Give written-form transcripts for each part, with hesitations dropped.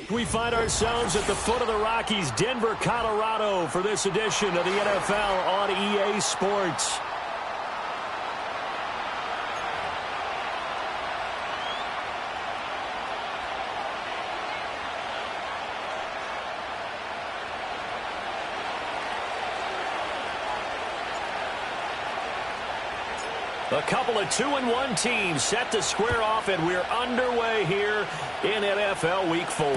We find ourselves at the foot of the Rockies, Denver, Colorado, for this edition of the NFL on EA Sports. A couple of 2-1 teams set to square off, and we're underway here in NFL Week 4.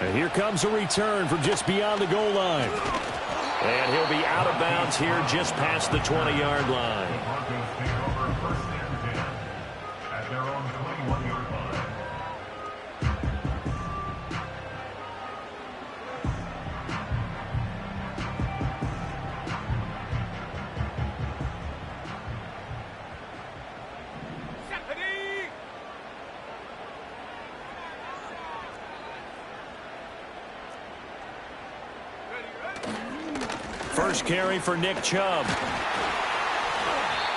And here comes a return from just beyond the goal line. And he'll be out of bounds here just past the 20-yard line. First carry for Nick Chubb.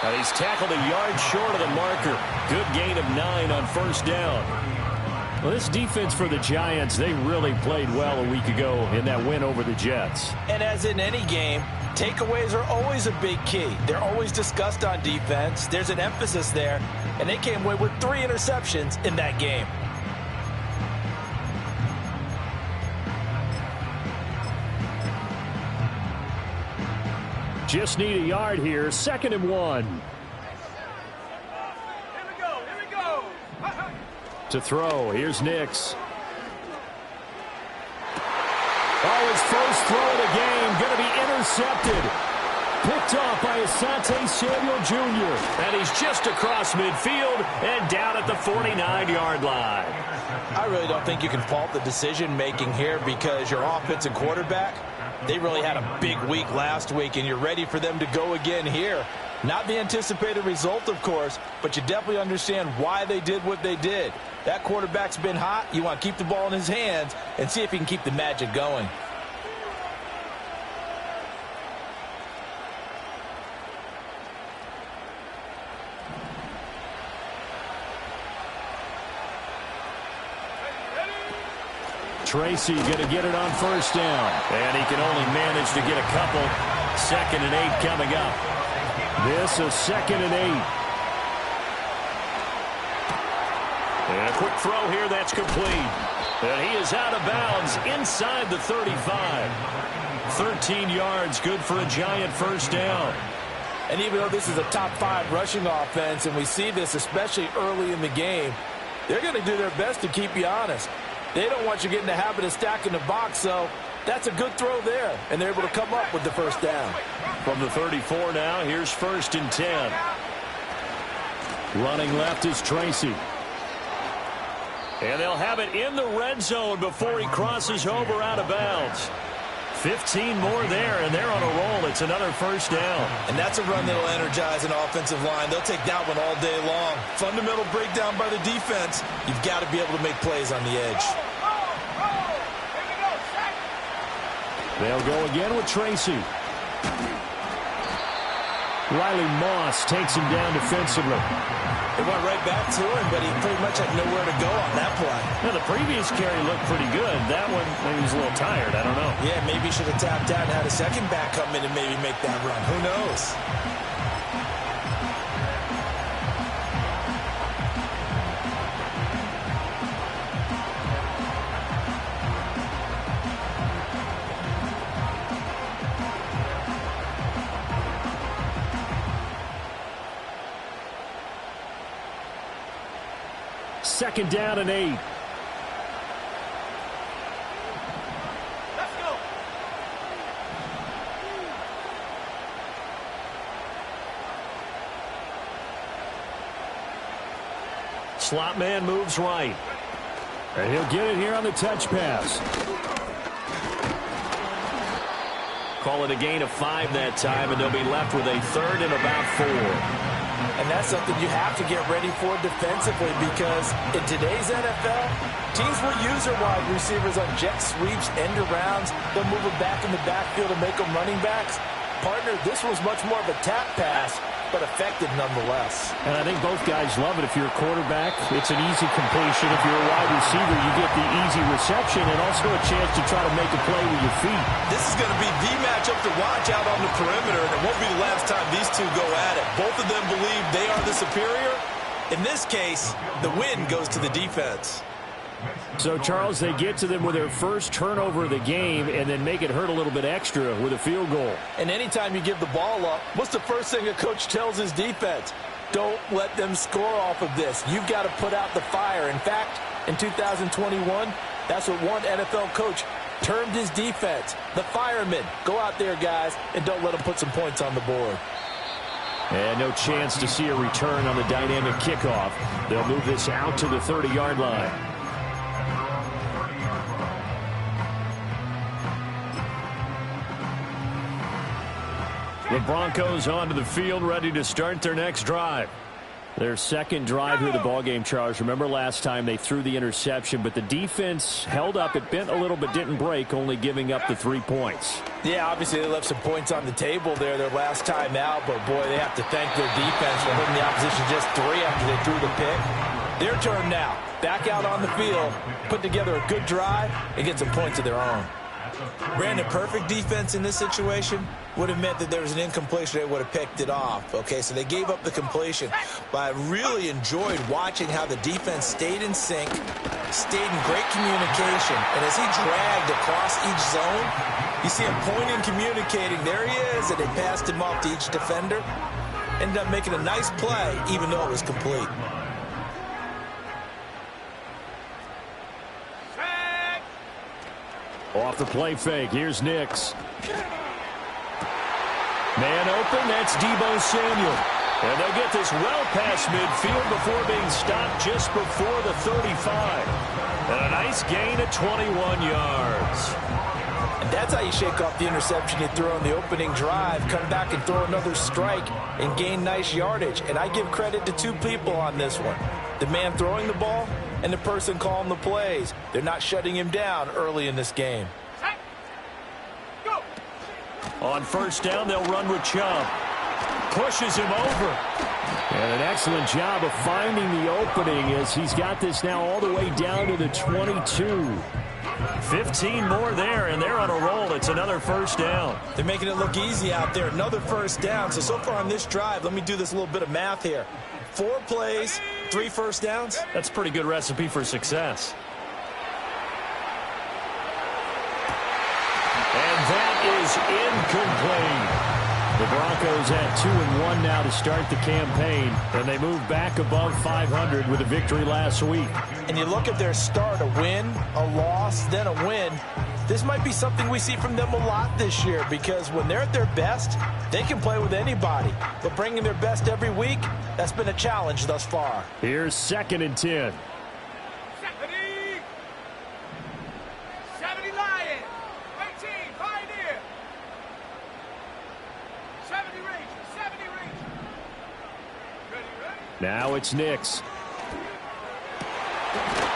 And he's tackled a yard short of the marker. Good gain of 9 on first down. Well, this defense for the Giants, they really played well a week ago in that win over the Jets. And as in any game, takeaways are always a big key. They're always discussed on defense. There's an emphasis there, and they came away with 3 interceptions in that game. Just need a yard here. 2nd and 1. Here we go. To throw. Here's Nix. Oh, his first throw of the game going to be intercepted. Picked off by Asante Samuel Jr. And he's just across midfield and down at the 49-yard line. I really don't think you can fault the decision-making here because your offensive quarterback, they really had a big week last week, and you're ready for them to go again here. Not the anticipated result, of course, but you definitely understand why they did what they did. That quarterback's been hot. You want to keep the ball in his hands and see if he can keep the magic going. Tracy going to get it on first down. And he can only manage to get a couple. 2nd and 8 coming up. This is 2nd and 8. And a quick throw here that's complete. And he is out of bounds inside the 35. 13 yards, good for a Giant first down. And even though this is a top 5 rushing offense, and we see this especially early in the game, they're going to do their best to keep you honest. They don't want you getting the habit of stacking the box, so that's a good throw there. And they're able to come up with the first down. From the 34 now, here's 1st and 10. Running left is Tracy. And they'll have it in the red zone before he crosses over out of bounds. 15 more there, and they're on a roll. It's another first down. And that's a run that'll energize an offensive line. They'll take that one all day long. Fundamental breakdown by the defense. You've got to be able to make plays on the edge. They'll go again with Tracy. Riley Moss takes him down defensively. It went right back to him, but he pretty much had nowhere to go on that play. Now, the previous carry looked pretty good. That one, maybe he was a little tired. I don't know. Yeah, maybe he should have tapped out and had a second back come in and maybe make that run. Who knows? Second down and 8. Let's go. Slot man moves right. And he'll get it here on the touch pass. Call it a gain of 5 that time, and they'll be left with a 3rd and about 4. And that's something you have to get ready for defensively because in today's NFL, teams will use their wide receivers on jet sweeps, end arounds. They'll move them back in the backfield and make them running backs. Partner, this was much more of a tap pass. but effective nonetheless. And I think both guys love it. If you're a quarterback, it's an easy completion. If you're a wide receiver, you get the easy reception and also a chance to try to make a play with your feet. This is going to be the matchup to watch out on the perimeter, and it won't be the last time these two go at it. Both of them believe they are the superior. In this case, the win goes to the defense. So, Charles, they get to them with their first turnover of the game and then make it hurt a little bit extra with a field goal. And anytime you give the ball up, what's the first thing a coach tells his defense? Don't let them score off of this. You've got to put out the fire. In fact, in 2021, that's what one NFL coach termed his defense, the firemen. Go out there, guys, and don't let them put some points on the board. And no chance to see a return on the dynamic kickoff. They'll move this out to the 30-yard line. The Broncos onto the field, ready to start their next drive. Their second drive here of the ballgame, Charles. Remember last time they threw the interception, but the defense held up. It bent a little but didn't break, only giving up the 3 points. Yeah, obviously they left some points on the table there their last time out, but boy, they have to thank their defense for holding the opposition just 3 after they threw the pick. Their turn now. Back out on the field, put together a good drive, and get some points of their own. Brandon, perfect defense in this situation would have meant that there was an incompletion. They would have picked it off. Okay, so they gave up the completion. But I really enjoyed watching how the defense stayed in sync, stayed in great communication. And as he dragged across each zone, you see him pointing, communicating. There he is, and they passed him off to each defender. Ended up making a nice play, even though it was complete. Off the play fake, here's Nix. Man open, that's Deebo Samuel. And they'll get this well past midfield before being stopped just before the 35. And a nice gain of 21 yards. And that's how you shake off the interception you threw on the opening drive, come back and throw another strike and gain nice yardage. And I give credit to 2 people on this one. The man throwing the ball and the person calling the plays. They're not shutting him down early in this game. On first down, they'll run with Chubb. Pushes him over. And an excellent job of finding the opening as he's got this now all the way down to the 22. 15 more there, and they're on a roll. It's another first down. They're making it look easy out there. Another first down. So far on this drive, let me do this little bit of math here. 4 plays, 3 first downs. That's a pretty good recipe for success. And that is incomplete. The Broncos at 2-1 now to start the campaign, and they move back above 500 with a victory last week. And you look at their start, a win, a loss, then a win. This might be something we see from them a lot this year, because when they're at their best, they can play with anybody. But bringing their best every week, that's been a challenge thus far. Here's 2nd and 10. 70 Lions, 18 Pioneer, 70 Rangers, 70 Rangers. Ready? Now it's Nix.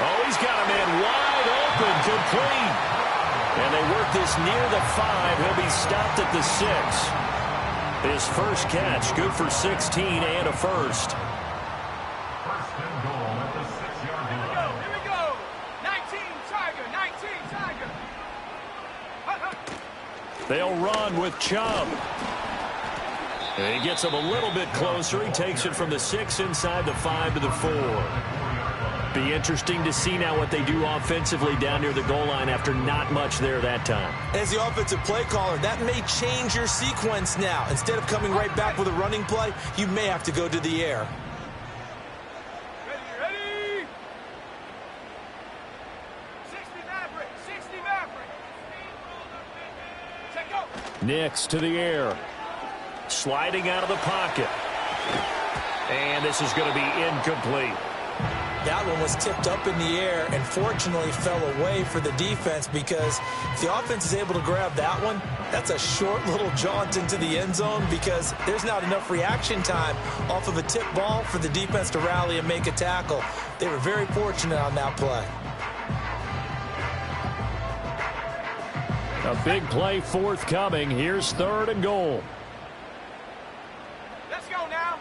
Oh, he's got a man wide open, complete. And they work this near the 5. He'll be stopped at the 6. His first catch, good for 16 and a first. Here we go. 19 Tiger, 19 Tiger. They'll run with Chubb. And he gets him a little bit closer. He takes it from the 6 inside the 5 to the 4. Be interesting to see now what they do offensively down near the goal line after not much there that time. As the offensive play caller, that may change your sequence now. Instead of coming right back with a running play, you may have to go to the air. Ready? 60 Maverick, 60 Maverick. Check go. Nix to the air. Sliding out of the pocket. And this is going to be incomplete. That one was tipped up in the air and fortunately fell away for the defense, because if the offense is able to grab that one, that's a short little jaunt into the end zone, because there's not enough reaction time off of a tip ball for the defense to rally and make a tackle. They were very fortunate on that play. A big play forthcoming. Here's 3rd and goal. Let's go now.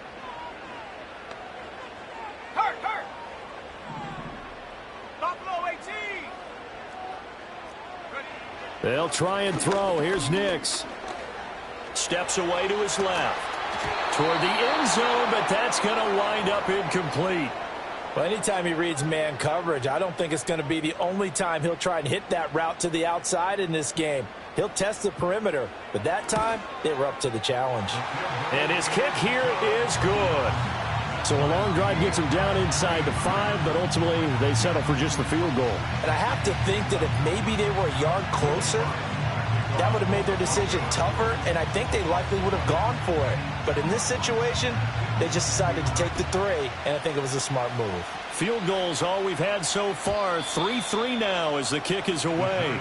They'll try and throw. Here's Nix. Steps away to his left. Toward the end zone, but that's going to wind up incomplete. Well, anytime he reads man coverage, I don't think it's going to be the only time he'll try and hit that route to the outside in this game. He'll test the perimeter, but that time they were up to the challenge. And his kick here is good. So a long drive gets him down inside the 5, but ultimately they settle for just the field goal. And I have to think that if maybe they were a yard closer, that would have made their decision tougher, and I think they likely would have gone for it. But in this situation, they just decided to take the 3, and I think it was a smart move. Field goals all we've had so far. 3-3 now as the kick is away.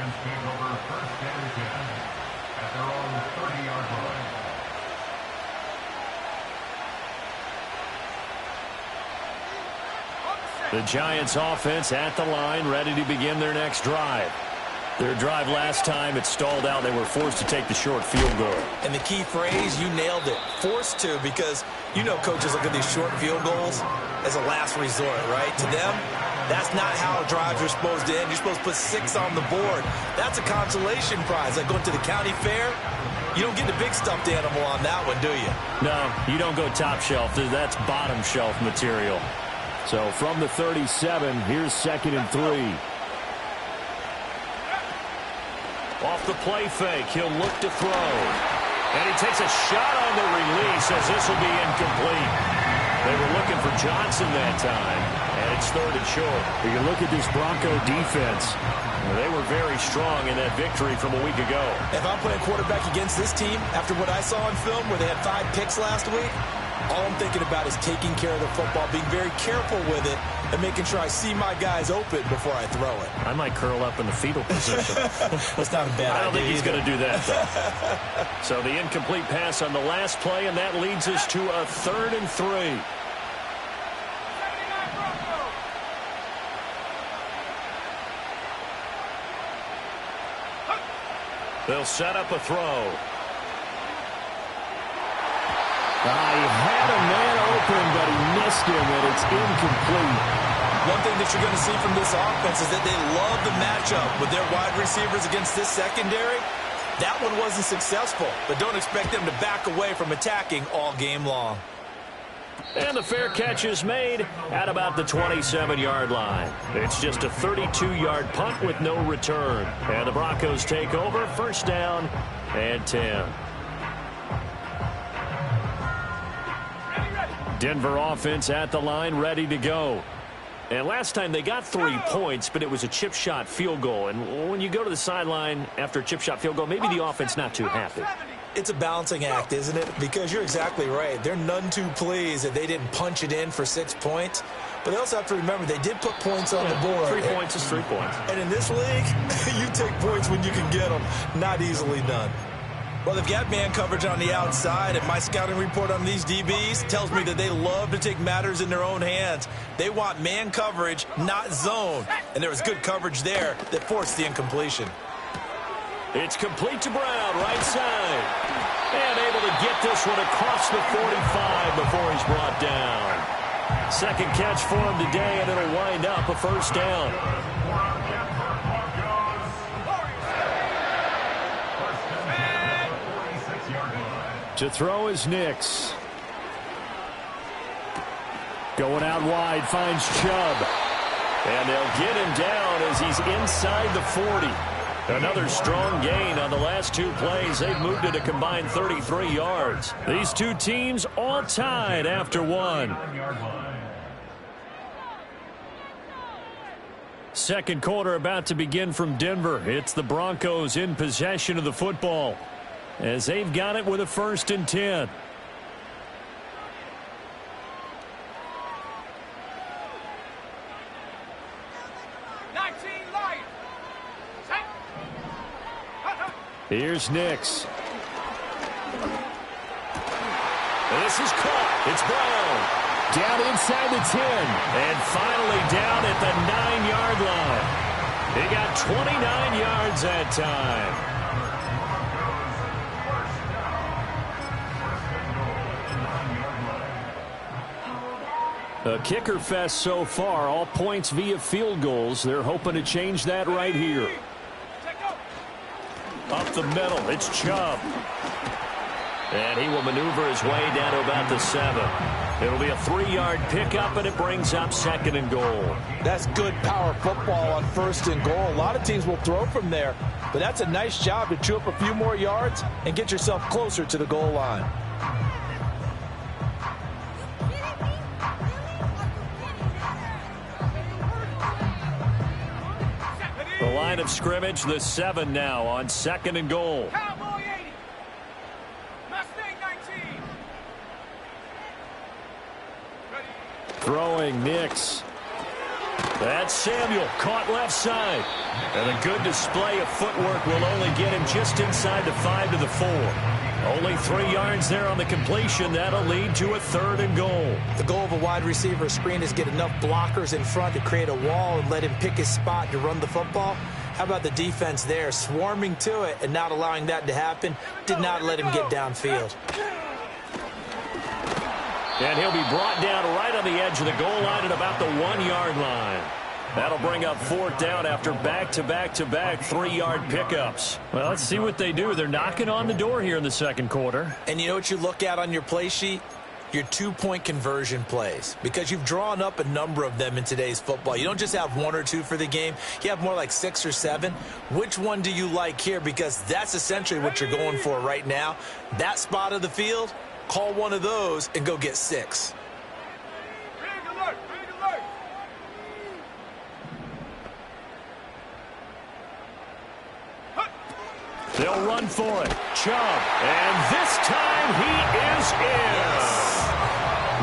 The Giants offense at the line, ready to begin their next drive. Their drive last time, it stalled out. They were forced to take the short field goal. And the key phrase, you nailed it, forced to, because you know coaches look at these short field goals as a last resort, right? To them, that's not how drives are supposed to end. You're supposed to put 6 on the board. That's a consolation prize. Like going to the county fair, you don't get the big stuffed animal on that one, do you? No, you don't go top shelf. That's bottom shelf material. So from the 37, here's 2nd and 3. Off the play fake, he'll look to throw. And he takes a shot on the release as this will be incomplete. They were looking for Johnson that time, and it's 3rd and short. You look at this Bronco defense. They were very strong in that victory from a week ago. If I'm playing quarterback against this team, after what I saw on film where they had 5 picks last week, all I'm thinking about is taking care of the football, being very careful with it, and making sure I see my guys open before I throw it. I might curl up in the fetal position. That's not a bad idea. I don't think he's going to do that, though. So the incomplete pass on the last play, and that leads us to a 3rd and 3. 79 Broncos. They'll set up a throw. He had a man open, but he missed him, and it's incomplete. One thing that you're going to see from this offense is that they love the matchup with their wide receivers against this secondary. That one wasn't successful, but don't expect them to back away from attacking all game long. And the fair catch is made at about the 27-yard line. It's just a 32-yard punt with no return. And the Broncos take over, 1st down and 10. Denver offense at the line, ready to go. And last time they got 3 points, but it was a chip shot field goal. And when you go to the sideline after a chip shot field goal, maybe the offense not too happy. It's a balancing act, isn't it? Because you're exactly right. They're none too pleased that they didn't punch it in for 6 points. But they also have to remember they did put points on the board. 3 points is 3 points. And in this league, you take points when you can get them. Not easily done. Well, they've got man coverage on the outside, and my scouting report on these DBs tells me that they love to take matters in their own hands. They want man coverage, not zone. And there was good coverage there that forced the incompletion. It's complete to Brown, right side. And able to get this one across the 45 before he's brought down. 2nd catch for him today, and it'll wind up a 1st down. To throw is Nix. Going out wide, finds Chubb. And they'll get him down as he's inside the 40. Another strong gain on the last 2 plays. They've moved it a combined 33 yards. These 2 teams all tied after 1. 2nd quarter about to begin from Denver. It's the Broncos in possession of the football, as they've got it with a 1st and 10. Here's Nix. This is caught. It's Brown. Down inside the 10. And finally down at the 9-yard line. He got 29 yards that time. A kicker fest so far, all points via field goals. They're hoping to change that right here. Up the middle, it's Chubb. And he will maneuver his way down to about the 7. It'll be a 3-yard pickup, and it brings up 2nd and goal. That's good power football on 1st and goal. A lot of teams will throw from there, but that's a nice job to chew up a few more yards and get yourself closer to the goal line. The line of scrimmage, the 7 now on 2nd and goal. Cowboy 80. Mustang 19. Ready. Throwing Nix. That's Samuel, caught left side. And a good display of footwork will only get him just inside the 5 to the 4. Only 3 yards there on the completion. That'll lead to a 3rd and goal. The goal of a wide receiver screen is get enough blockers in front to create a wall and let him pick his spot to run the football. How about the defense there, swarming to it and not allowing that to happen? Did not let him get downfield. And he'll be brought down right on the edge of the goal line at about the 1-yard line. That'll bring up 4th down after back-to-back-to-back 3-yard pickups. Well, let's see what they do. They're knocking on the door here in the 2nd quarter. And you know what you look at on your play sheet? Your 2-point conversion plays, because you've drawn up a number of them in today's football. You don't just have 1 or 2 for the game. You have more like 6 or 7. Which one do you like here? Because that's essentially what you're going for right now. That spot of the field, call one of those and go get 6. Big alert. Big alert. They'll run for it. Chubb. And this time he is in.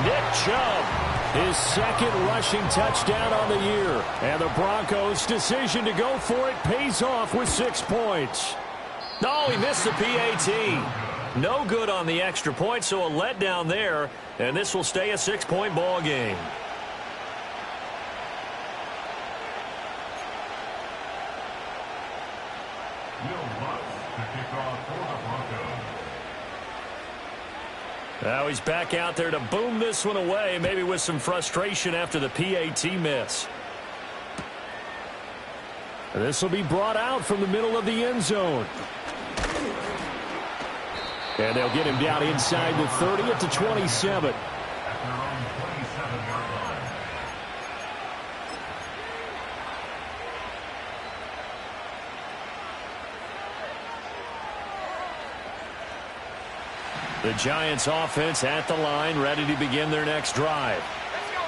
Nick Chubb, his 2nd rushing touchdown on the year. And the Broncos' decision to go for it pays off with 6 points. No, he missed the PAT. No good on the extra point, so a letdown there. And this will stay a 6-point ball game. Now he's back out there to boom this one away, maybe with some frustration after the PAT miss. This will be brought out from the middle of the end zone. And they'll get him down inside the 30 at the 27. The Giants offense at the line, ready to begin their next drive.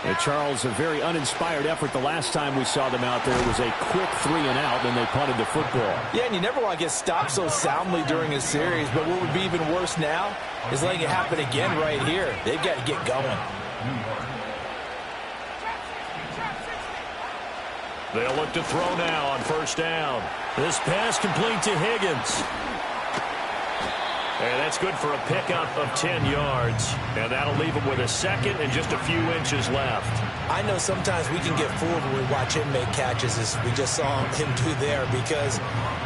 And Charles, a very uninspired effort the last time we saw them out there. It was a quick 3 and out, and they punted the football. Yeah, and you never want to get stopped so soundly during a series, but what would be even worse now is letting it happen again right here. They've got to get going. They'll look to throw now on 1st down. This pass complete to Higgins. And that's good for a pickup of 10 yards. And that'll leave him with a 2nd and just a few inches left. I know sometimes we can get fooled when we watch him make catches, as we just saw him do there, because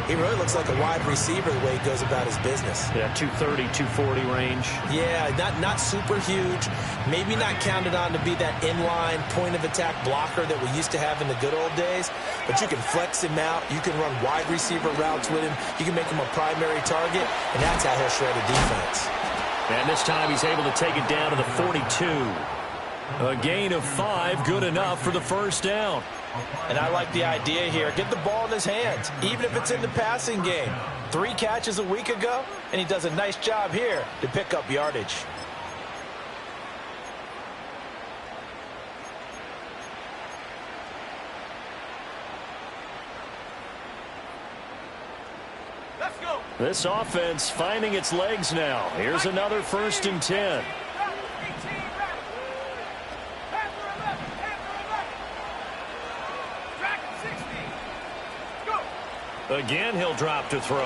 he really looks like a wide receiver the way he goes about his business. Yeah, 230, 240 range. Yeah, not super huge. Maybe not counted on to be that inline point-of-attack blocker that we used to have in the good old days. But you can flex him out. You can run wide receiver routes with him. You can make him a primary target, and that's how he'll shred a defense. And this time he's able to take it down to the 42. A gain of 5, good enough for the 1st down. And I like the idea here. Get the ball in his hands, even if it's in the passing game. 3 catches a week ago, and he does a nice job here to pick up yardage. Let's go. This offense finding its legs now. Here's another 1st and 10. Again, he'll drop to throw.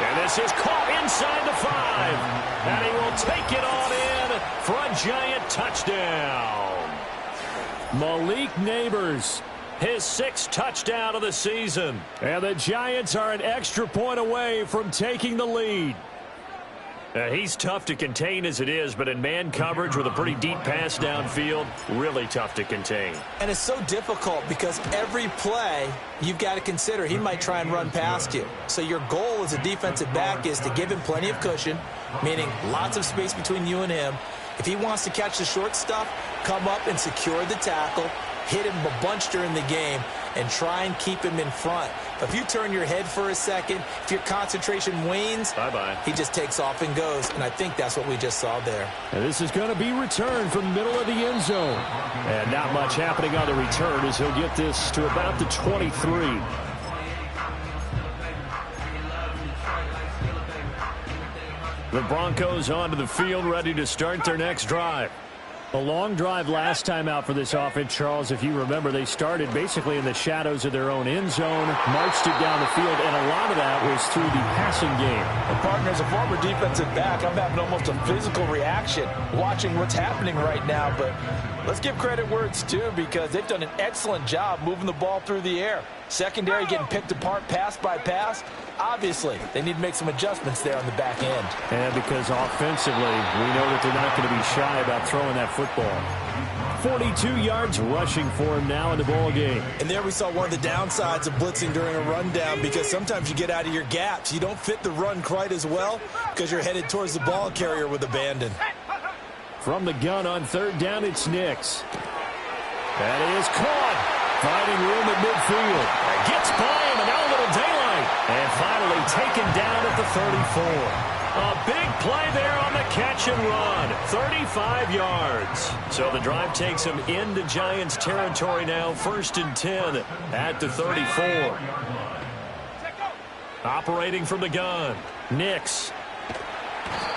And this is caught inside the 5. And he will take it on in for a giant touchdown. Malik Neighbors, his 6th touchdown of the season. And the Giants are an extra point away from taking the lead. He's tough to contain as it is, but in man coverage with a pretty deep pass downfield, really tough to contain. And it's so difficult because every play you've got to consider he might try and run past you. So your goal as a defensive back is to give him plenty of cushion, meaning lots of space between you and him. If he wants to catch the short stuff, come up and secure the tackle, hit him a bunch during the game, and try and keep him in front. But if you turn your head for a second, if your concentration wanes, bye-bye. He just takes off and goes, and I think that's what we just saw there. And this is going to be returned from the middle of the end zone. And not much happening on the return as he'll get this to about the 23. The Broncos onto the field, ready to start their next drive. A long drive last time out for this offense, Charles. If you remember, they started basically in the shadows of their own end zone, marched it down the field, and a lot of that was through the passing game. And partner, as a former defensive back, I'm having almost a physical reaction watching what's happening right now. But let's give credit where it's due because they've done an excellent job moving the ball through the air. Secondary getting picked apart pass by pass. Obviously, they need to make some adjustments there on the back end. And because offensively, we know that they're not going to be shy about throwing that football. 42 yards rushing for him now in the ball game. And there we saw one of the downsides of blitzing during a rundown because sometimes you get out of your gaps. You don't fit the run quite as well because you're headed towards the ball carrier with abandon. From the gun on third down, it's Nix. That is caught. Finding room at midfield. Gets by him, and now a little daylight. And finally taken down at the 34. A big play there on the catch and run. 35 yards. So the drive takes him into Giants territory now. 1st and 10 at the 34. Operating from the gun. Nix.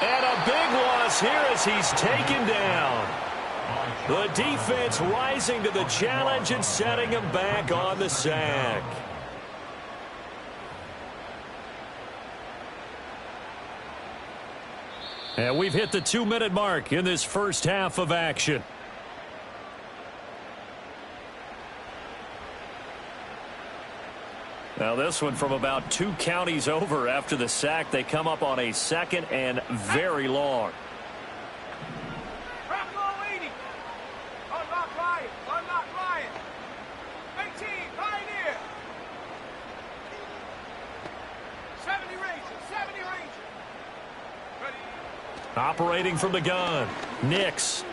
And a big loss here as he's taken down. The defense rising to the challenge and setting him back on the sack. And we've hit the 2-minute mark in this first half of action. Now this one from about 2 counties over after the sack. They come up on a 2nd and very long. Operating from the gun. Nix.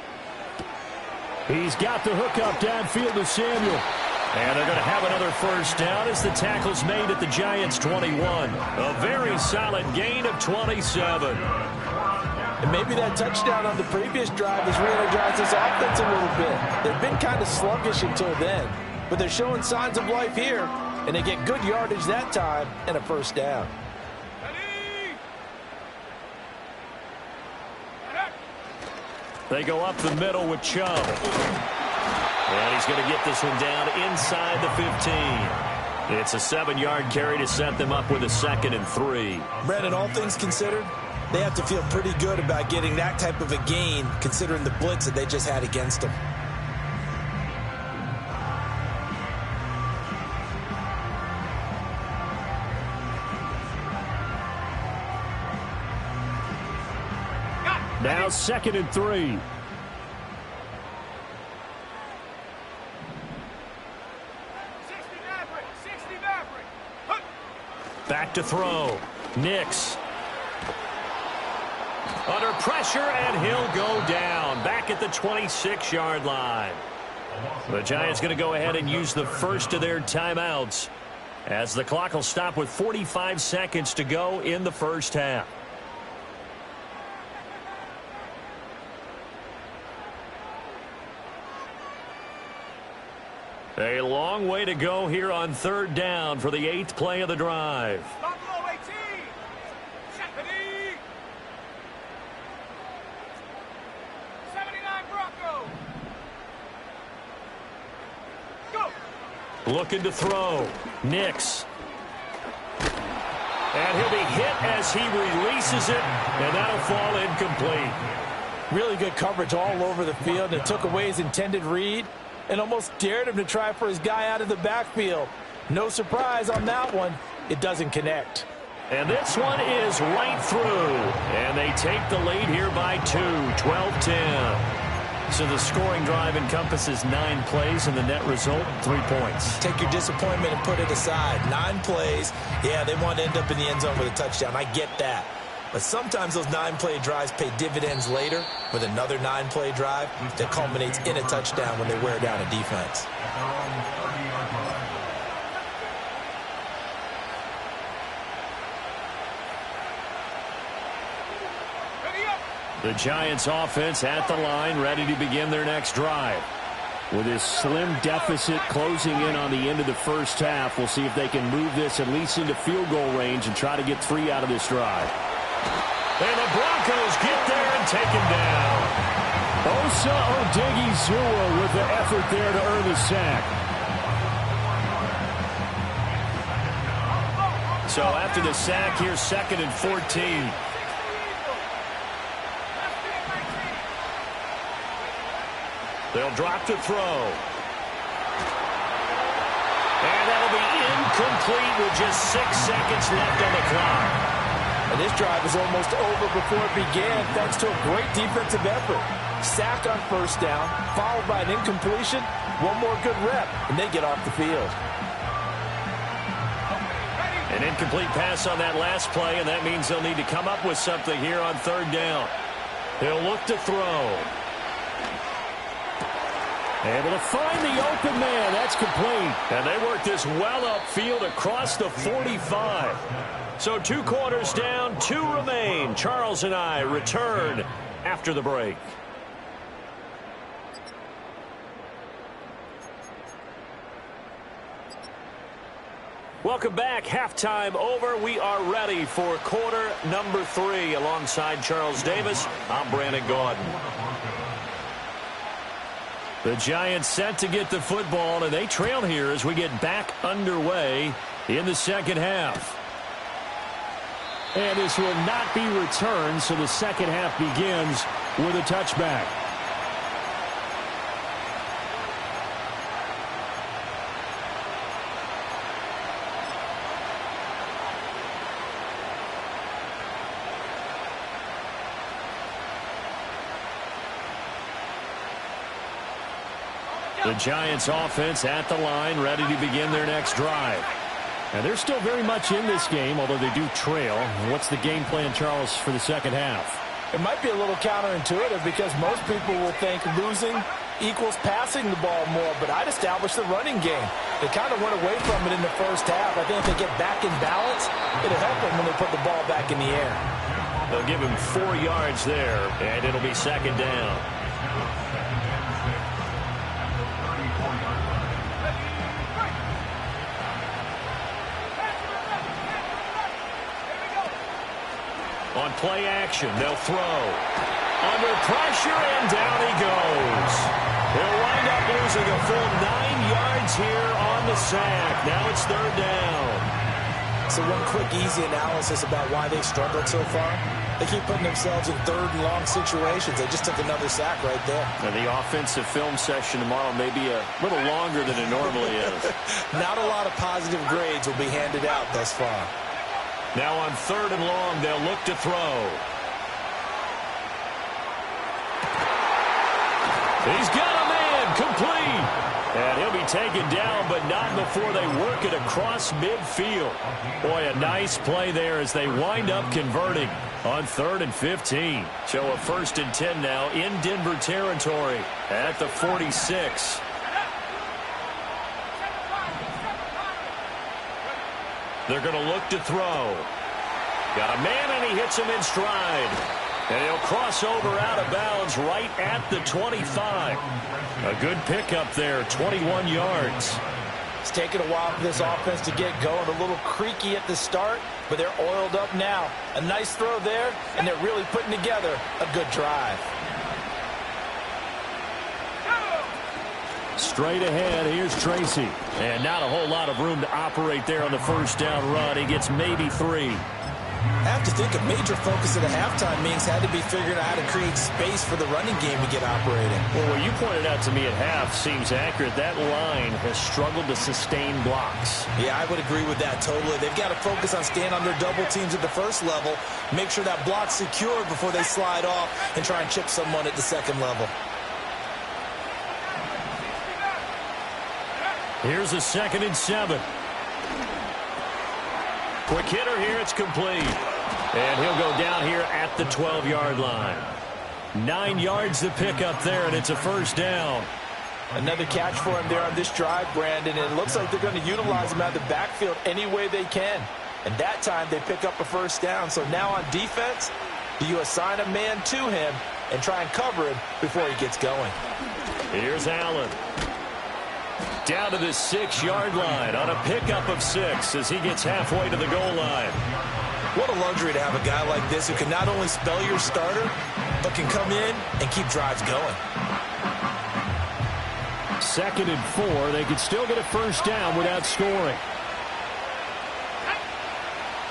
He's got the hookup downfield to Samuel. And they're going to have another first down as the tackle's made at the Giants' 21. A very solid gain of 27. And maybe that touchdown on the previous drive has re-energized this offense a little bit. They've been kind of sluggish until then. But they're showing signs of life here. And they get good yardage that time and a first down. They go up the middle with Chubb. And he's going to get this one down inside the 15. It's a 7-yard carry to set them up with a 2nd and 3. Brandon, all things considered, they have to feel pretty good about getting that type of a gain considering the blitz that they just had against them. Now 2nd and 3. Back to throw. Nix. Under pressure, and he'll go down. Back at the 26-yard line. The Giants going to go ahead and use the first of their timeouts as the clock will stop with 45 seconds to go in the first half. A long way to go here on 3rd down for the 8th play of the drive. Buffalo 18. Stephanie. 79 Broncos. Go. Looking to throw. Nix. And he'll be hit as he releases it, and that'll fall incomplete. Really good coverage all over the field. It took away his intended read and almost dared him to try for his guy out of the backfield. No surprise on that one. It doesn't connect. And this one is right through. And they take the lead here by 2, 12-10. So the scoring drive encompasses 9 plays, and the net result, 3 points. Take your disappointment and put it aside. 9 plays. Yeah, they want to end up in the end zone with a touchdown. I get that. But sometimes those 9-play drives pay dividends later with another 9-play drive that culminates in a touchdown when they wear down a defense. The Giants offense at the line, ready to begin their next drive. With this slim deficit closing in on the end of the first half, we'll see if they can move this at least into field goal range and try to get 3 out of this drive. And the Broncos get there and take him down. Osa Odighizuwa with the effort there to earn the sack. So after the sack, here's 2nd and 14. They'll drop to throw. And that'll be incomplete with just 6 seconds left on the clock. And this drive was almost over before it began thanks to a great defensive effort. Sack on first down, followed by an incompletion, one more good rep, and they get off the field. An incomplete pass on that last play, and that means they'll need to come up with something here on 3rd down. They'll look to throw. Able to find the open man. That's complete. And they work this well upfield across the 45. So 2 quarters down, 2 remain. Charles and I return after the break. Welcome back. Halftime over. We are ready for quarter number 3. Alongside Charles Davis, I'm Brandon Gaudin. The Giants set to get the football, and they trail here as we get back underway in the second half. And this will not be returned, so the second half begins with a touchback. The Giants offense at the line, ready to begin their next drive. And they're still very much in this game, although they do trail. What's the game plan, Charles, for the second half? It might be a little counterintuitive because most people will think losing equals passing the ball more, but I'd establish the running game. They kind of went away from it in the first half. I think if they get back in balance, it'll help them when they put the ball back in the air. They'll give him 4 yards there, and it'll be 2nd down. On play action, they'll throw. Under pressure, and down he goes. He'll wind up losing a full 9 yards here on the sack. Now it's 3rd down. So one quick, easy analysis about why they struggled so far. They keep putting themselves in 3rd and long situations. They just took another sack right there. And the offensive film session tomorrow may be a little longer than it normally is. Not a lot of positive grades will be handed out thus far. Now on 3rd and long, they'll look to throw. He's got a man, complete. And he'll be taken down, but not before they work it across midfield. Boy, a nice play there as they wind up converting on 3rd and 15. So a 1st and 10 now in Denver territory at the 46. They're going to look to throw. Got a man, and he hits him in stride. And he'll cross over out of bounds right at the 25. A good pickup there, 21 yards. It's taken a while for this offense to get going. A little creaky at the start, but they're oiled up now. A nice throw there, and they're really putting together a good drive. Straight ahead, here's Tracy. And not a whole lot of room to operate there on the 1st down run. He gets maybe 3. I have to think a major focus of the halftime meetings had to be figuring out how to create space for the running game to get operating. Well, what you pointed out to me at half seems accurate. That line has struggled to sustain blocks. Yeah, I would agree with that totally. They've got to focus on staying on their double teams at the first level, make sure that block's secured before they slide off and try and chip someone at the second level. Here's a 2nd and 7. Quick hitter here. It's complete. And he'll go down here at the 12-yard line. 9 yards to pick up there, and it's a first down. Another catch for him there on this drive, Brandon, and it looks like they're going to utilize him out of the backfield any way they can. And that time they pick up a first down. So now on defense, do you assign a man to him and try and cover him before he gets going? Here's Allen. Down to the 6-yard line on a pickup of 6 as he gets halfway to the goal line. What a luxury to have a guy like this who can not only spell your starter, but can come in and keep drives going. 2nd and 4. They could still get a first down without scoring.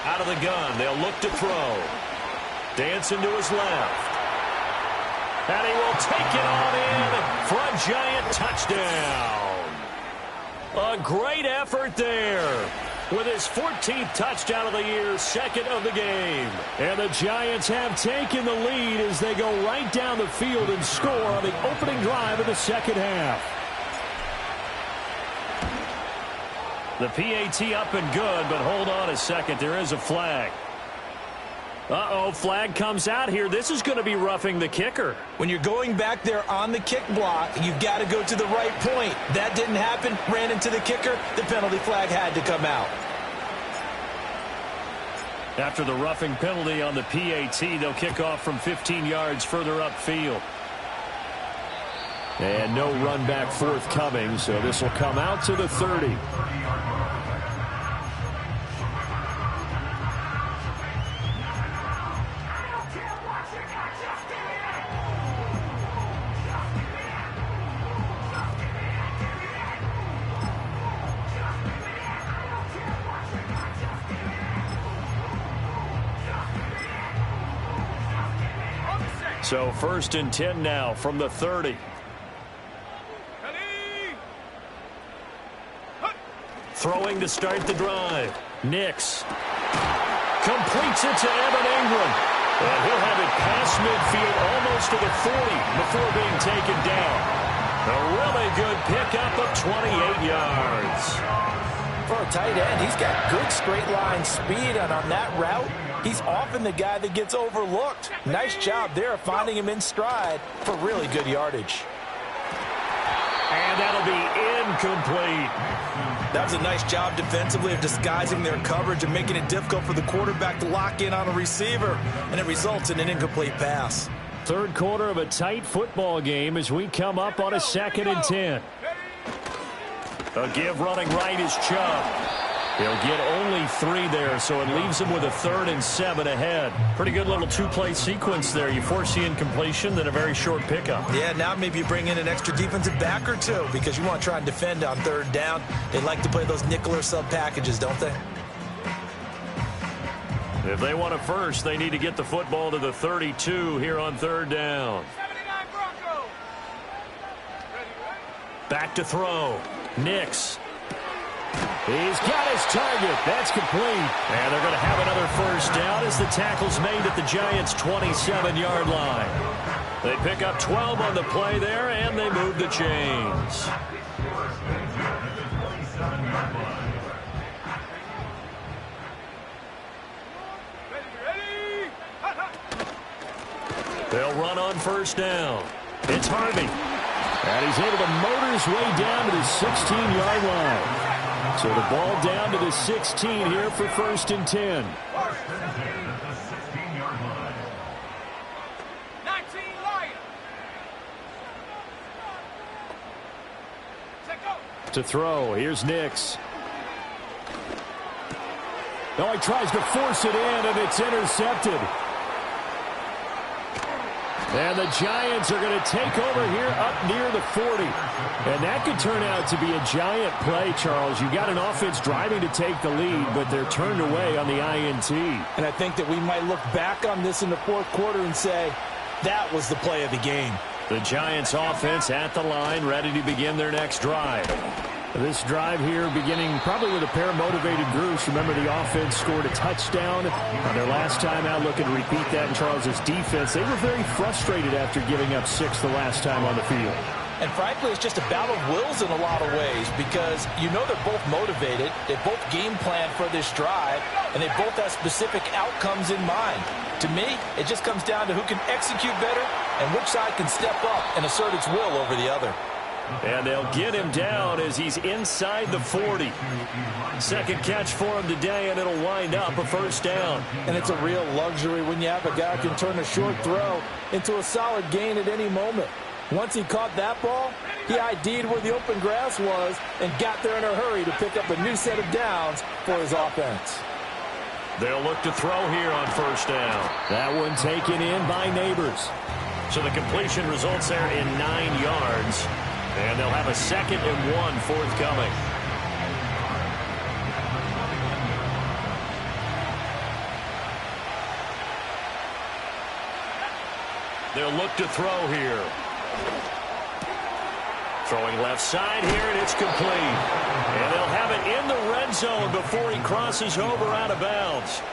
Out of the gun. They'll look to throw. Dancing to his left. And he will take it on in for a Giant touchdown. A great effort there. With his 14th touchdown of the year, 2nd of the game. And the Giants have taken the lead as they go right down the field and score on the opening drive of the second half. The PAT up and good, but hold on a second. There is a flag. Uh-oh, flag comes out here. This is going to be roughing the kicker. When you're going back there on the kick block, you've got to go to the right point. That didn't happen. Ran into the kicker. The penalty flag had to come out. After the roughing penalty on the PAT, they'll kick off from 15 yards further upfield. And no run back forthcoming, so this will come out to the 30. So 1st and 10 now from the 30. Throwing to start the drive. Nix completes it to Evan Ingram. And he'll have it past midfield almost to the 40 before being taken down. A really good pickup of 28 yards. For a tight end, he's got good straight line speed, and on that route, he's often the guy that gets overlooked. Nice job there of finding him in stride for really good yardage. And that'll be incomplete. That was a nice job defensively of disguising their coverage and making it difficult for the quarterback to lock in on a receiver, and it results in an incomplete pass. Third quarter of a tight football game as we come up on a 2nd and 10. A give running right is Chubb. He'll get only 3 there, so it leaves him with a 3rd and 7 ahead. Pretty good little 2-play sequence there. You force the incompletion, then a very short pickup. Yeah, now maybe you bring in an extra defensive back or two because you want to try and defend on 3rd down. They like to play those nickel or sub packages, don't they? If they want a first, they need to get the football to the 32 here on 3rd down. 79 Broncos. Back to throw. Nix. He's got his target. That's complete. And they're going to have another first down as the tackle's made at the Giants' 27-yard line. They pick up 12 on the play there, and they move the chains. They'll run on first down. It's Harvey. And he's able to motor his way down to the 16-yard line. So the ball down to the 16 here for 1st and 10. 19 Lions. To throw. Here's Nix. No, he tries to force it in, and it's intercepted. And the Giants are going to take over here up near the 40. And that could turn out to be a giant play, Charles. You've got an offense driving to take the lead, but they're turned away on the INT. And I think that we might look back on this in the fourth quarter and say, that was the play of the game. The Giants offense at the line, ready to begin their next drive. This drive here beginning probably with a pair of motivated groups. Remember, the offense scored a touchdown on their last time out. Looking to repeat that in Charles's defense. They were very frustrated after giving up 6 the last time on the field. And frankly, it's just a battle of wills in a lot of ways because you know they're both motivated. They both game plan for this drive, and they both have specific outcomes in mind. To me, it just comes down to who can execute better and which side can step up and assert its will over the other. And they'll get him down as he's inside the 40. Second catch for him today, and it'll wind up a first down. And it's a real luxury when you have a guy who can turn a short throw into a solid gain at any moment. Once he caught that ball, he ID'd where the open grass was and got there in a hurry to pick up a new set of downs for his offense. They'll look to throw here on first down. That one taken in by Neighbors. So the completion results there in 9 yards. And they'll have a 2nd and 1 forthcoming. They'll look to throw here. Throwing left side here, and it's complete. And they'll have it in the red zone before he crosses over out of bounds.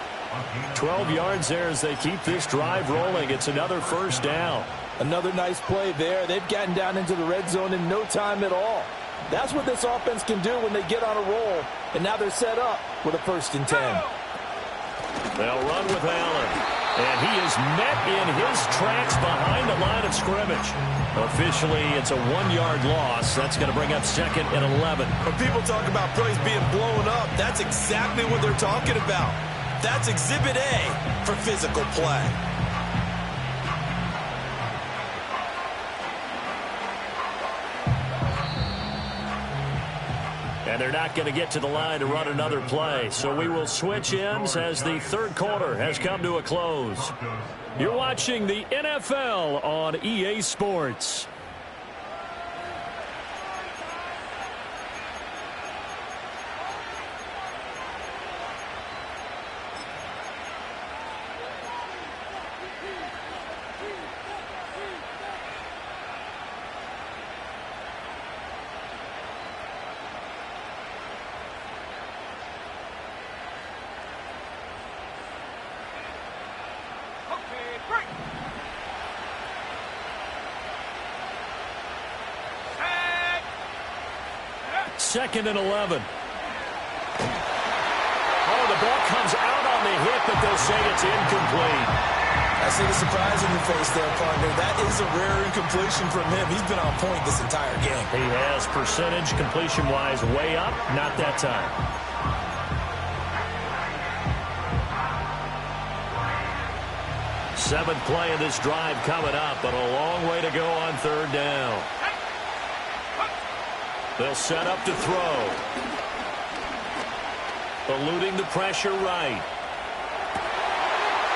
12 yards there as they keep this drive rolling. It's another first down. Another nice play there. They've gotten down into the red zone in no time at all. That's what this offense can do when they get on a roll. And now they're set up with a 1st and 10. They'll run with Allen. And he is met in his tracks behind the line of scrimmage. Officially, it's a 1-yard loss. That's going to bring up 2nd and 11. When people talk about plays being blown up, that's exactly what they're talking about. That's Exhibit A for physical play. And they're not going to get to the line to run another play. So we will switch ends as the third quarter has come to a close. You're watching the NFL on EA Sports. Second and 11. Oh, the ball comes out on the hit, but they'll say it's incomplete. I see the surprise in your face there, partner. That is a rare incompletion from him. He's been on point this entire game. He has percentage completion-wise way up. Not that time. Seventh play of this drive coming up, but a long way to go on third down. They'll set up to throw. Eluding the pressure right.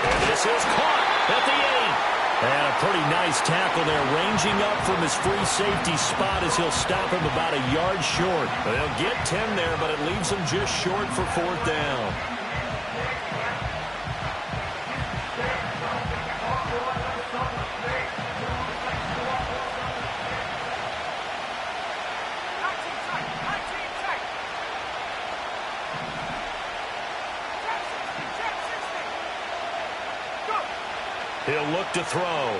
And this is caught at the 8. And a pretty nice tackle there, ranging up from his free safety spot as he'll stop him about a yard short. They'll get 10 there, but it leaves them just short for fourth down. He'll look to throw.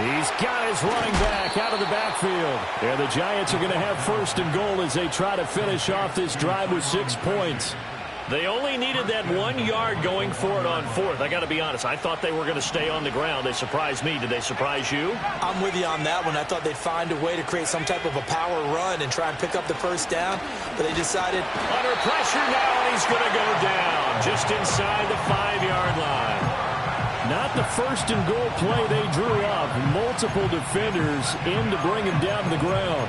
He's got his running back out of the backfield. And the Giants are going to have 1st and goal as they try to finish off this drive with 6 points. They only needed that 1 yard going for it on 4th. I got to be honest, I thought they were going to stay on the ground. They surprised me. Did they surprise you? I'm with you on that one. I thought they'd find a way to create some type of a power run and try and pick up the first down, but they decided. Under pressure now, and he's going to go down just inside the 5-yard line. Not the 1st and goal play they drew up. Multiple defenders in to bring him down to the ground.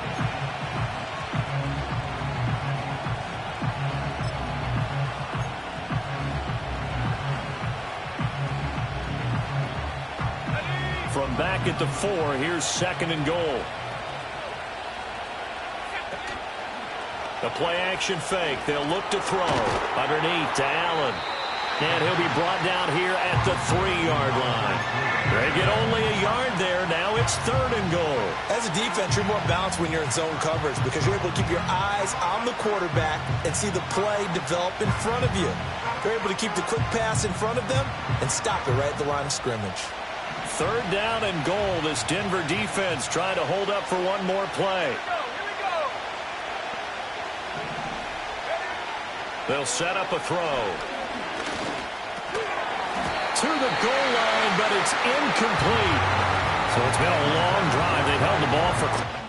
them back at the 4. Here's 2nd and goal. The play-action fake. They'll look to throw. Underneath to Allen. And he'll be brought down here at the 3-yard line. They get only a yard there. Now it's 3rd and goal. As a defense, you're more balanced when you're in zone coverage because you're able to keep your eyes on the quarterback and see the play develop in front of you. You're able to keep the quick pass in front of them and stop it right at the line of scrimmage. 3rd down and goal. This Denver defense trying to hold up for one more play. They'll set up a throw. To the goal line, but it's incomplete. So it's been a long drive. They've held the ball for...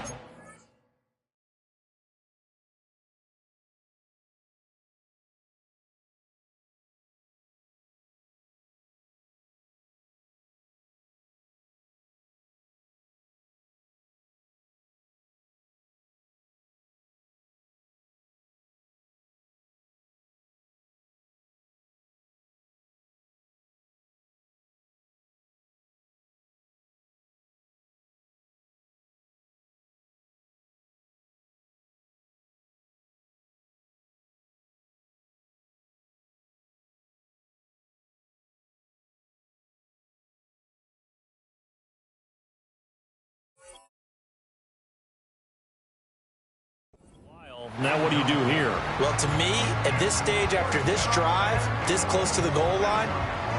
Now what do you do here? Well, to me, at this stage after this drive, this close to the goal line,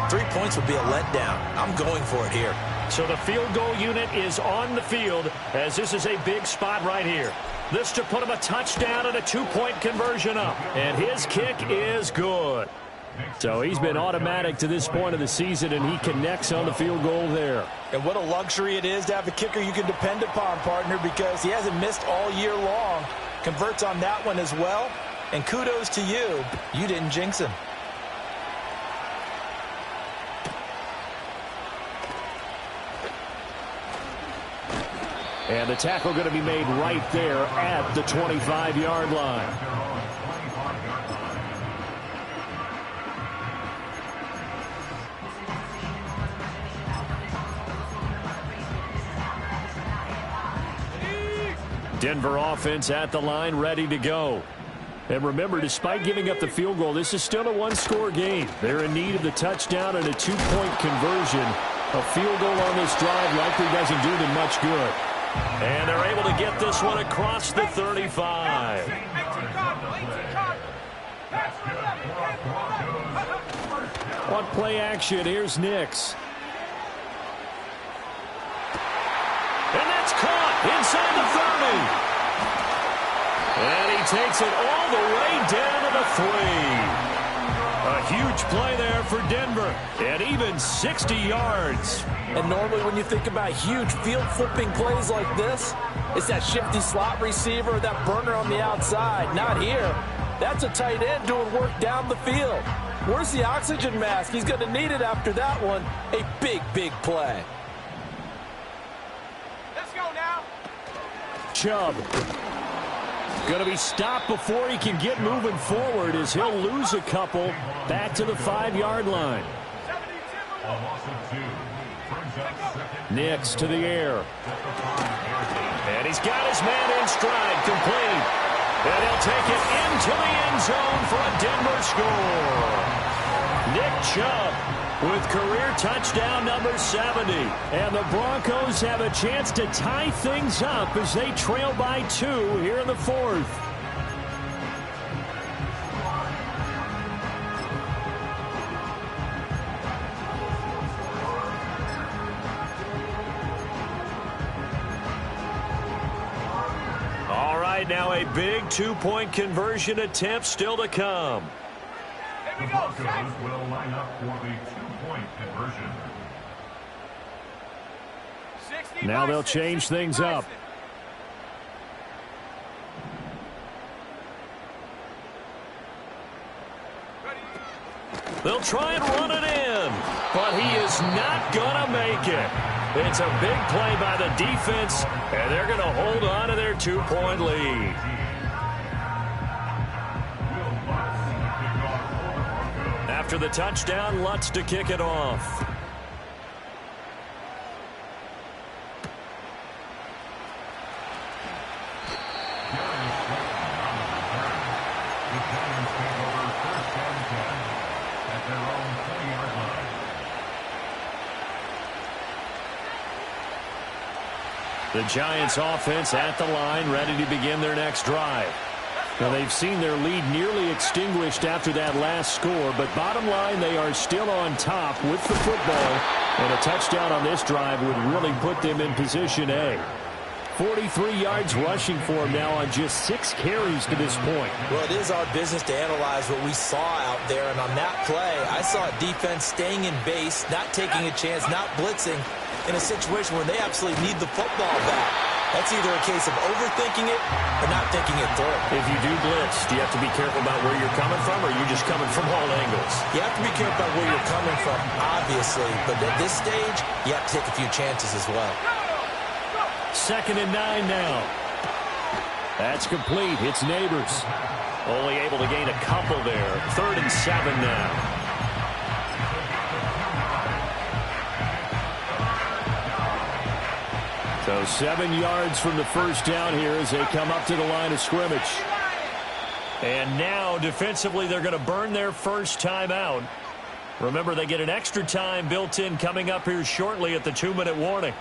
3 points would be a letdown. I'm going for it here. So the field goal unit is on the field as this is a big spot right here. This to put him a touchdown and a 2-point conversion up. And his kick is good. So he's been automatic to this point of the season, and he connects on the field goal there. And what a luxury it is to have a kicker you can depend upon, partner, because he hasn't missed all year long. Converts on that one as well. And kudos to you. You didn't jinx him. And the tackle going to be made right there at the 25-yard line. Denver offense at the line, ready to go. And remember, despite giving up the field goal, this is still a one-score game. They're in need of the touchdown and a 2-point conversion. A field goal on this drive likely doesn't do them much good. And they're able to get this one across the 35. On play action, here's Nix. And that's caught inside the 30. And he takes it all the way down to the 3. A huge play there for Denver. And even 60 yards. And normally when you think about huge field-flipping plays like this, it's that shifty slot receiver, that burner on the outside. Not here. That's a tight end doing work down the field. Where's the oxygen mask? He's going to need it after that one. A big, big play. Chubb going to be stopped before he can get moving forward as he'll lose a couple back to the 5-yard line. Nix to the air. And he's got his man in stride, complete. And he'll take it into the end zone for a Denver score. Nick Chubb with career touchdown number 70. And the Broncos have a chance to tie things up as they trail by 2 here in the 4th. All right, now a big 2-point conversion attempt still to come. The Broncos will line up for the 2-point conversion. Now they'll change things up. They'll try and run it in, but he is not going to make it. It's a big play by the defense, and they're going to hold on to their 2-point lead. After the touchdown, Lutz to kick it off. The Giants offense at the line, ready to begin their next drive. Now, they've seen their lead nearly extinguished after that last score, but bottom line, they are still on top with the football, and a touchdown on this drive would really put them in position A. 43 yards rushing for him now on just 6 carries to this point. Well, it is our business to analyze what we saw out there, and on that play, I saw a defense staying in base, not taking a chance, not blitzing in a situation where they absolutely need the football back. That's either a case of overthinking it or not thinking it through. If you do blitz, do you have to be careful about where you're coming from, or are you just coming from all angles? You have to be careful about where you're coming from, obviously, but at this stage, you have to take a few chances as well. 2nd and 9 now. That's complete. It's Neighbors. Only able to gain a couple there. 3rd and 7 now. So 7 yards from the first down here as they come up to the line of scrimmage. And now defensively they're going to burn their first timeout. Remember, they get an extra time built in coming up here shortly at the 2-minute warning.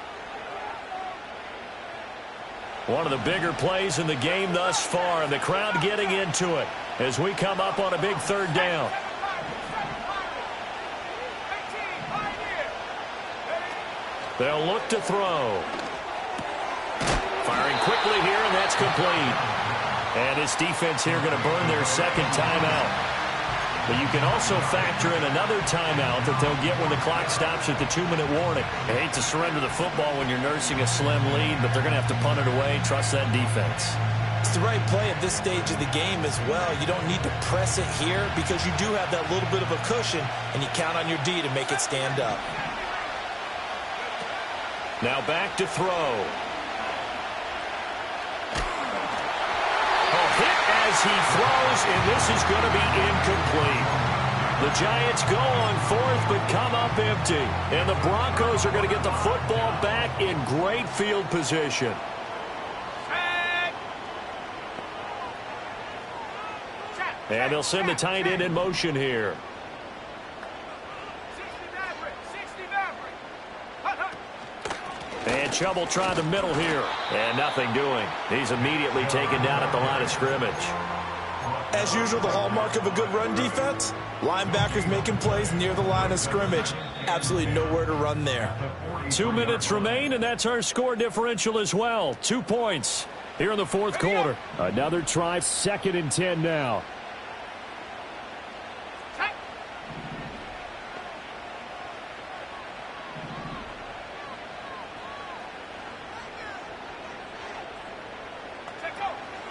One of the bigger plays in the game thus far, and the crowd getting into it as we come up on a big 3rd down. They'll look to throw. Firing quickly here, and that's complete. And this defense here going to burn their 2nd timeout. But you can also factor in another timeout that they'll get when the clock stops at the 2-minute warning. I hate to surrender the football when you're nursing a slim lead, but they're going to have to punt it away. Trust that defense. It's the right play at this stage of the game as well. You don't need to press it here because you do have that little bit of a cushion, and you count on your D to make it stand up. Now back to throw. Hit as he throws, and this is going to be incomplete. The Giants go on 4th but come up empty. And the Broncos are going to get the football back in great field position. And they'll send the tight end in motion here. And trouble trying the middle here. And nothing doing. He's immediately taken down at the line of scrimmage. As usual, the hallmark of a good run defense, linebackers making plays near the line of scrimmage. Absolutely nowhere to run there. 2 minutes remain, and that's our score differential as well. 2 points here in the 4th quarter. Another try, 2nd and 10 now.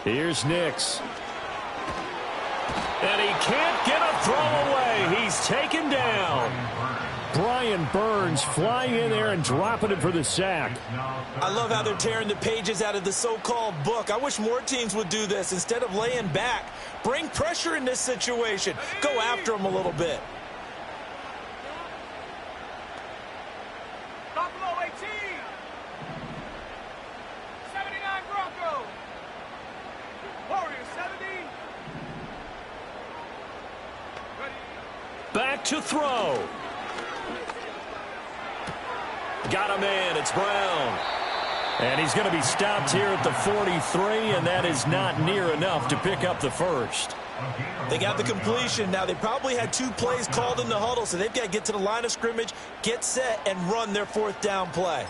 Here's Nix. And he can't get a throw away. He's taken down. Brian Burns flying in there and dropping it for the sack. I love how they're tearing the pages out of the so-called book. I wish more teams would do this instead of laying back. Bring pressure in this situation. Go after them a little bit. Buffalo 18. 79 Broncos. Warriors 70. Ready. Back to throw. Got him in. It's Brown. And he's going to be stopped here at the 43, and that is not near enough to pick up the first. They got the completion. Now, they probably had 2 plays called in the huddle, so they've got to get to the line of scrimmage, get set, and run their 4th down play.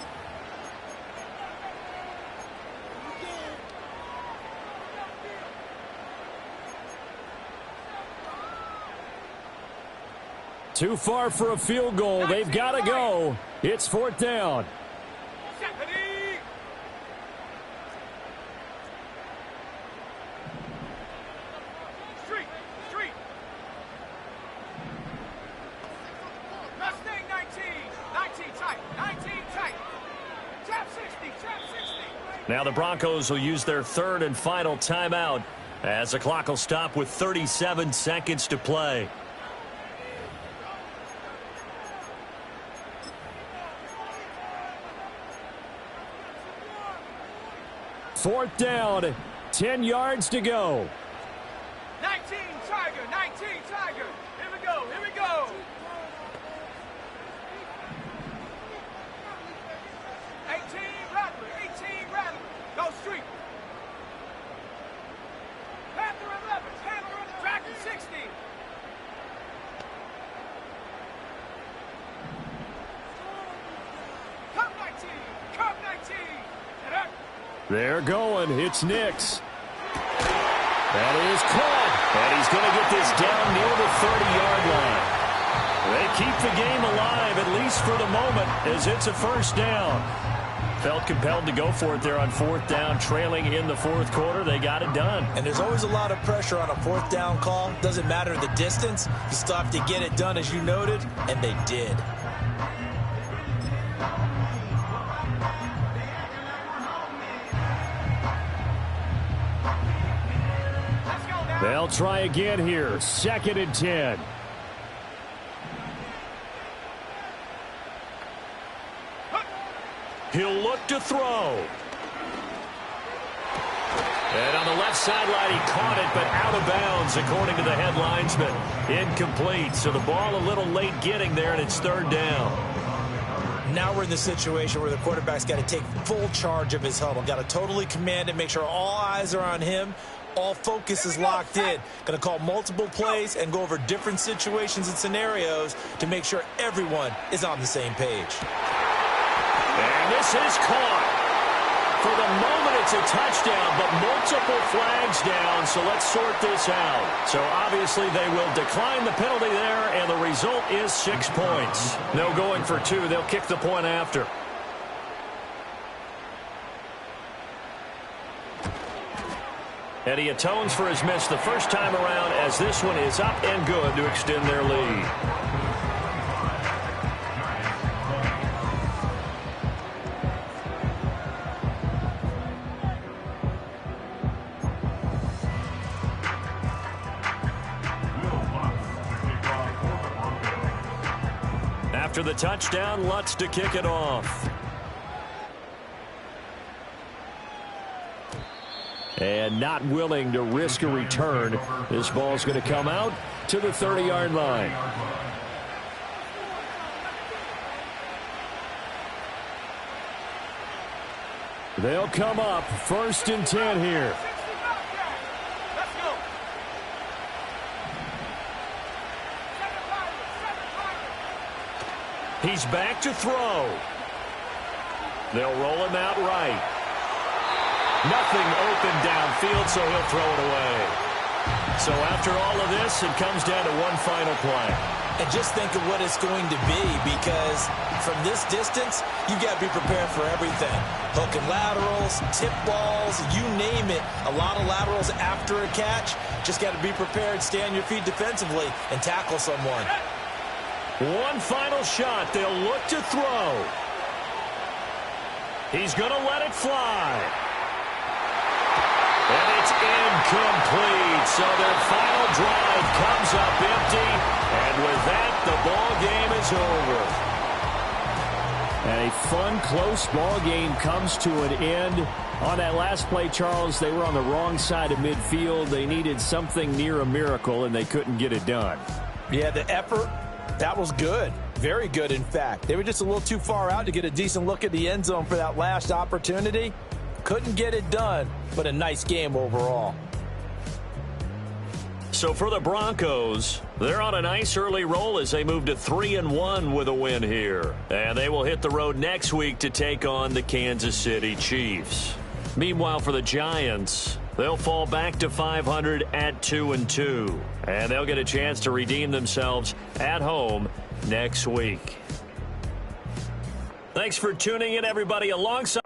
Too far for a field goal. They've got to go. It's 4th down. Street. Mustang 19 tight. Tap 60. Now the Broncos will use their 3rd and final timeout as the clock will stop with 37 seconds to play. Fourth down, 10 yards to go. 19 Tiger. Here we go. 18 Rattler. They're going. It's Nix. That is caught. And he's going to get this down near the 30-yard line. They keep the game alive, at least for the moment, as it's a first down. Felt compelled to go for it there on fourth down, trailing in the fourth quarter. They got it done. And there's always a lot of pressure on a fourth down call. Doesn't matter the distance. You still have to get it done, as you noted, and they did. They'll try again here. 2nd and 10. He'll look to throw. And on the left sideline, he caught it, but out of bounds, according to the head linesman. Incomplete. So the ball a little late getting there, and it's 3rd down. Now we're in the situation where the quarterback's got to take full charge of his huddle. Got to totally command it, make sure all eyes are on him. All focus is locked in. Going to call multiple plays and go over different situations and scenarios to make sure everyone is on the same page. And this is caught. For the moment, it's a touchdown, but multiple flags down, so let's sort this out. So obviously they will decline the penalty there, and the result is 6 points. No going for 2. They'll kick the point after. And he atones for his miss the first time around, as this one is up and good to extend their lead. After the touchdown, Lutz to kick it off. And not willing to risk a return. This ball's going to come out to the 30-yard line. They'll come up 1st and 10 here. He's back to throw. They'll roll him out right. Nothing open downfield, so he'll throw it away. So after all of this, it comes down to one final play. And just think of what it's going to be, because from this distance, you've got to be prepared for everything. Hook and laterals, tip balls, you name it. A lot of laterals after a catch. Just got to be prepared, stay on your feet defensively, and tackle someone. One final shot. They'll look to throw. He's going to let it fly. And it's incomplete. So their final drive comes up empty. And with that, the ball game is over. And a fun, close ball game comes to an end. On that last play, Charles, they were on the wrong side of midfield. They needed something near a miracle, and they couldn't get it done. Yeah, the effort, that was good. Very good, in fact. They were just a little too far out to get a decent look at the end zone for that last opportunity. Couldn't get it done, but a nice game overall. So for the Broncos, they're on a nice early roll as they move to 3-1 with a win here. And they will hit the road next week to take on the Kansas City Chiefs. Meanwhile, for the Giants, they'll fall back to 500 at 2-2. And they'll get a chance to redeem themselves at home next week. Thanks for tuning in, everybody. Alongside